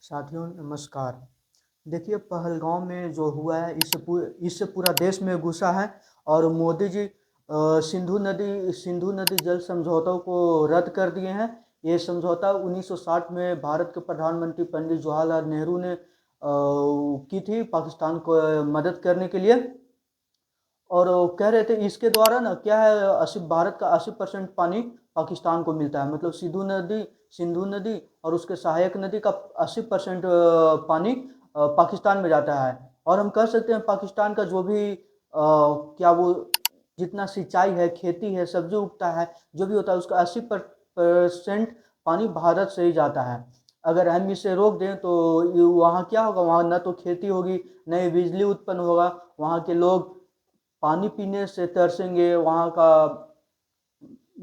साथियों नमस्कार। देखिए पहलगाँव में जो हुआ है इससे पूरा देश में गुस्सा है और मोदी जी सिंधु नदी जल समझौतों को रद्द कर दिए हैं। ये समझौता 1960 में भारत के प्रधानमंत्री पंडित जवाहरलाल नेहरू ने की थी पाकिस्तान को मदद करने के लिए। और वो कह रहे थे इसके द्वारा ना क्या है 80 भारत का 80% पानी पाकिस्तान को मिलता है। मतलब सिंधु नदी और उसके सहायक नदी का 80% पानी पाकिस्तान में जाता है। और हम कह सकते हैं पाकिस्तान का जो भी क्या वो जितना सिंचाई है, खेती है, सब्जी उगता है, जो भी होता है उसका 80% पानी भारत से ही जाता है। अगर हम इसे रोक दें तो वहाँ क्या होगा, वहाँ न तो खेती होगी, न ही बिजली उत्पन्न होगा। वहाँ के लोग पानी पीने से तरसेंगे। वहाँ का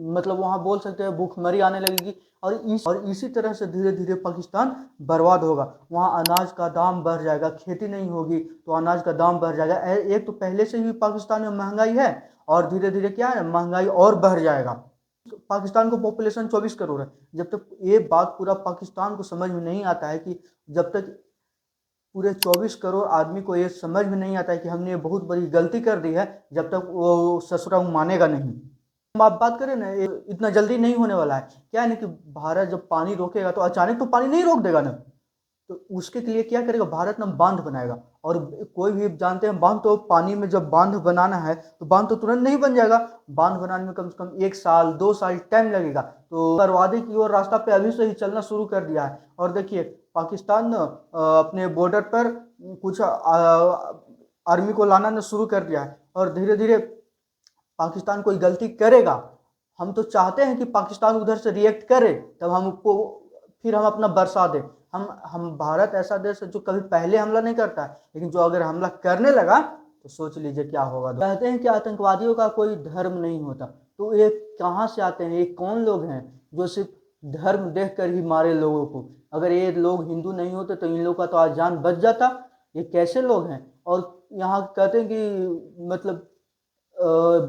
मतलब वहाँ बोल सकते हैं भूखमरी आने लगेगी। और इसी तरह से धीरे धीरे पाकिस्तान बर्बाद होगा। वहाँ अनाज का दाम बढ़ जाएगा, खेती नहीं होगी तो अनाज का दाम बढ़ जाएगा। एक तो पहले से ही पाकिस्तान में महंगाई है और धीरे धीरे क्या है महंगाई और बढ़ जाएगा। पाकिस्तान को पॉपुलेशन 24 करोड़ है। जब तक ये बात पूरा पाकिस्तान को समझ में नहीं आता है कि जब तक पूरे 24 करोड़ आदमी को ये समझ में नहीं आता है कि हमने ये बहुत बड़ी गलती कर दी है, जब तक वो ससुरा मानेगा नहीं। हम आप बात करें ना, इतना जल्दी नहीं होने वाला है। क्या है ना कि भारत जब पानी रोकेगा तो अचानक तो पानी नहीं रोक देगा ना। तो उसके लिए क्या करेगा, भारत ना बांध बनाएगा। और कोई भी जानते हैं बांध तो पानी में जब बांध बनाना है तो बांध तो तुरंत नहीं बन जाएगा। बांध बनाने में कम से कम 1 साल 2 साल टाइम लगेगा। तो बर्बादी की ओर रास्ता पे अभी से ही चलना शुरू कर दिया है। और देखिए पाकिस्तान अपने बॉर्डर पर कुछ आर्मी को लाना ना शुरू कर दिया है। और धीरे धीरे पाकिस्तान कोई गलती करेगा, हम तो चाहते हैं कि पाकिस्तान उधर से रिएक्ट करे, तब हमको फिर हम अपना बरसा दें। हम भारत ऐसा देश है जो कभी पहले हमला नहीं करता है, लेकिन जो अगर हमला करने लगा तो सोच लीजिए क्या होगा। कहते हैं कि आतंकवादियों का कोई धर्म नहीं होता, तो ये कहाँ से आते हैं, ये कौन लोग हैं जो सिर्फ धर्म देख कर ही मारे लोगों को। अगर ये लोग हिंदू नहीं होते तो इन लोगों का तो आज जान बच जाता। ये कैसे लोग हैं। और यहाँ कहते हैं कि मतलब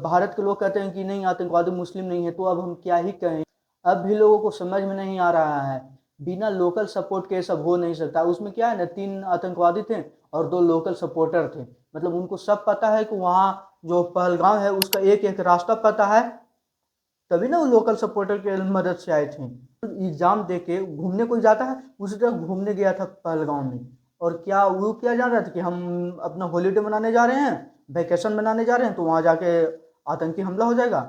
भारत के लोग कहते हैं कि नहीं आतंकवादी मुस्लिम नहीं है, तो अब हम क्या ही कहें। अब भी लोगों को समझ में नहीं आ रहा है। बिना लोकल सपोर्ट के सब हो नहीं सकता। उसमें क्या है ना 3 आतंकवादी थे और 2 लोकल सपोर्टर थे। मतलब उनको सब पता है कि वहाँ जो पहलगाम है उसका एक एक रास्ता पता है, तभी ना वो लोकल सपोर्टर के मदद से आए थे। एग्जाम दे के घूमने कोई जाता है, उसी तरह घूमने गया था पहलगाम में। और क्या वो क्या जान रहा था कि हम अपना हॉलीडे मनाने जा रहे हैं, वैकेशन मनाने जा रहे हैं, तो वहाँ जाके आतंकी हमला हो जाएगा।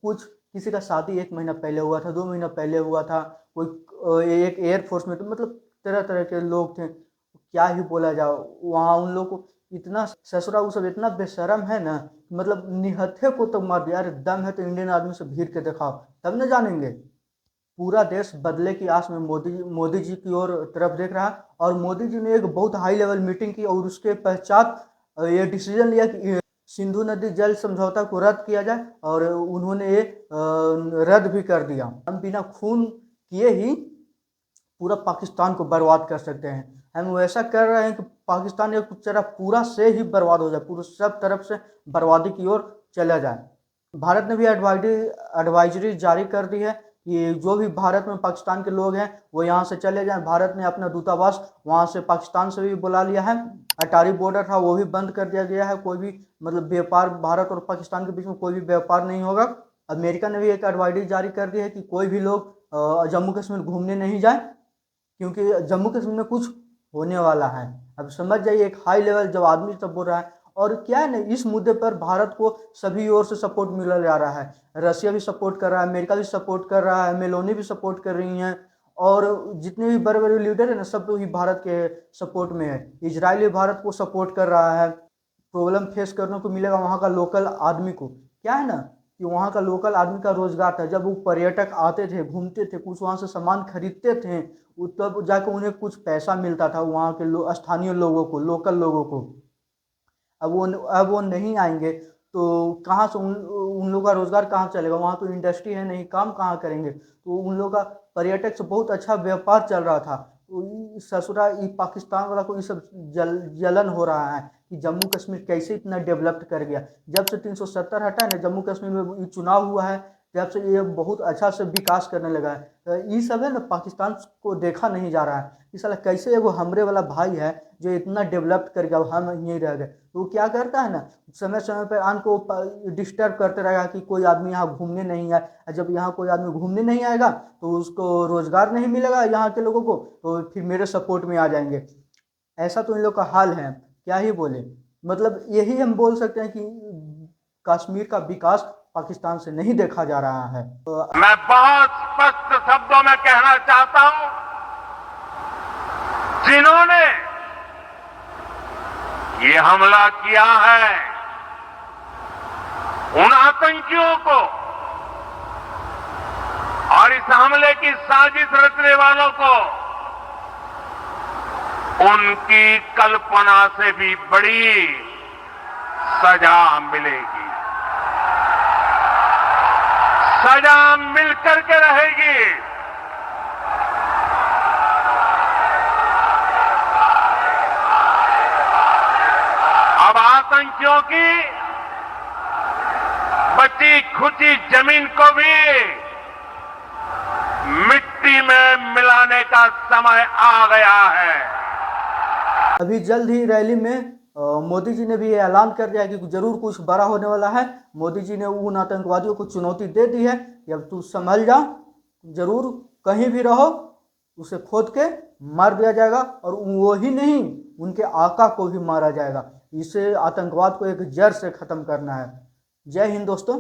कुछ किसी का शादी 1 महीना पहले हुआ था, 2 महीना पहले हुआ था। कोई एक एयरफोर्स में, तो मतलब तरह तरह के लोग थे। क्या ही बोला जाओ, वहाँ उन लोग को इतना ससुरा वो सब इतना बेशरम है ना। मतलब निहत्थे को तो मार दिया। अरे दम है तो इंडियन आर्मी से भीड़ के दिखाओ, तब न जानेंगे। पूरा देश बदले की आस में मोदी जी की ओर तरफ देख रहा है। और मोदी जी ने एक बहुत हाई लेवल मीटिंग की और उसके पश्चात ये डिसीजन लिया कि सिंधु नदी जल समझौता को रद्द किया जाए। और उन्होंने ये रद्द भी कर दिया। हम बिना खून किए ही पूरा पाकिस्तान को बर्बाद कर सकते हैं। हम वैसा कर रहे हैं कि पाकिस्तान एक तरफ पूरा से ही बर्बाद हो जाए, पूरे सब तरफ से बर्बादी की ओर चला जाए। भारत ने भी एडवाइजरी जारी कर दी है कि जो भी भारत में पाकिस्तान के लोग हैं वो यहाँ से चले जाएं। भारत ने अपना दूतावास वहाँ से पाकिस्तान से भी बुला लिया है। अटारी बॉर्डर था वो भी बंद कर दिया गया है। कोई भी मतलब व्यापार भारत और पाकिस्तान के बीच में कोई भी व्यापार नहीं होगा। अमेरिका ने भी एक एडवाइजरी जारी कर दी है कि कोई भी लोग जम्मू कश्मीर घूमने नहीं जाए, क्योंकि जम्मू कश्मीर में कुछ होने वाला है। अब समझ जाइए एक हाई लेवल जब आदमी सब बोल रहा है। और क्या है ना इस मुद्दे पर भारत को सभी ओर से सपोर्ट मिला जा रहा है। रशिया भी सपोर्ट कर रहा है, अमेरिका भी सपोर्ट कर रहा है, मेलोनी भी सपोर्ट कर रही हैं। और जितने भी बड़े बड़े लीडर है ना सब तो ही भारत के सपोर्ट में है। इजराइल भी भारत को सपोर्ट कर रहा है। प्रॉब्लम फेस करने को मिलेगा वहाँ का लोकल आदमी को। क्या है ना कि वहाँ का लोकल आदमी का रोजगार था। जब वो पर्यटक आते थे, घूमते थे, कुछ वहाँ से सामान खरीदते थे, तब जाकर उन्हें कुछ पैसा मिलता था वहाँ के स्थानीय लोगों को, लोकल लोगों को। अब वो नहीं आएंगे तो कहाँ से उन लोगों का रोजगार कहाँ चलेगा। वहाँ तो इंडस्ट्री है नहीं, काम कहाँ करेंगे। तो उन लोगों का पर्यटक से बहुत अच्छा व्यापार चल रहा था। तो ससुरा पाकिस्तान वाला को ये सब जलन हो रहा है कि जम्मू कश्मीर कैसे इतना डेवलप्ड कर गया। जब से 370 हटा है ना, जम्मू कश्मीर में चुनाव हुआ है, जब से ये बहुत अच्छा से विकास करने लगा है। तो ये सब है ना पाकिस्तान को देखा नहीं जा रहा है। इस साला कैसे एगो हमरे वाला भाई है जो इतना डेवलप कर गया, हम यहीं रह गए। तो वो क्या करता है ना, समय समय पर आन को डिस्टर्ब करते रहेगा कि कोई आदमी यहाँ घूमने नहीं आए। जब यहाँ कोई आदमी घूमने नहीं आएगा तो उसको रोजगार नहीं मिलेगा यहाँ के लोगों को, तो फिर मेरे सपोर्ट में आ जाएंगे। ऐसा तो इन लोग का हाल है, क्या ही बोले। मतलब यही हम बोल सकते हैं कि कश्मीर का विकास पाकिस्तान से नहीं देखा जा रहा है। मैं बहुत स्पष्ट शब्दों में कहना चाहता हूं, जिन्होंने ये हमला किया है उन आतंकियों को और इस हमले की साजिश रचने वालों को उनकी कल्पना से भी बड़ी सजा मिलेगी, सजा मिलकर के रहेगी। अब आतंकियों की बची खुची जमीन को भी मिट्टी में मिलाने का समय आ गया है। अभी जल्द ही रैली में मोदी जी ने भी ये ऐलान कर दिया कि जरूर कुछ बड़ा होने वाला है। मोदी जी ने उन आतंकवादियों को चुनौती दे दी है कि अब तू संभल जा, जरूर कहीं भी रहो उसे खोद के मार दिया जाएगा, और वो ही नहीं उनके आका को भी मारा जाएगा। इसे आतंकवाद को एक जड़ से खत्म करना है। जय हिंद दोस्तों।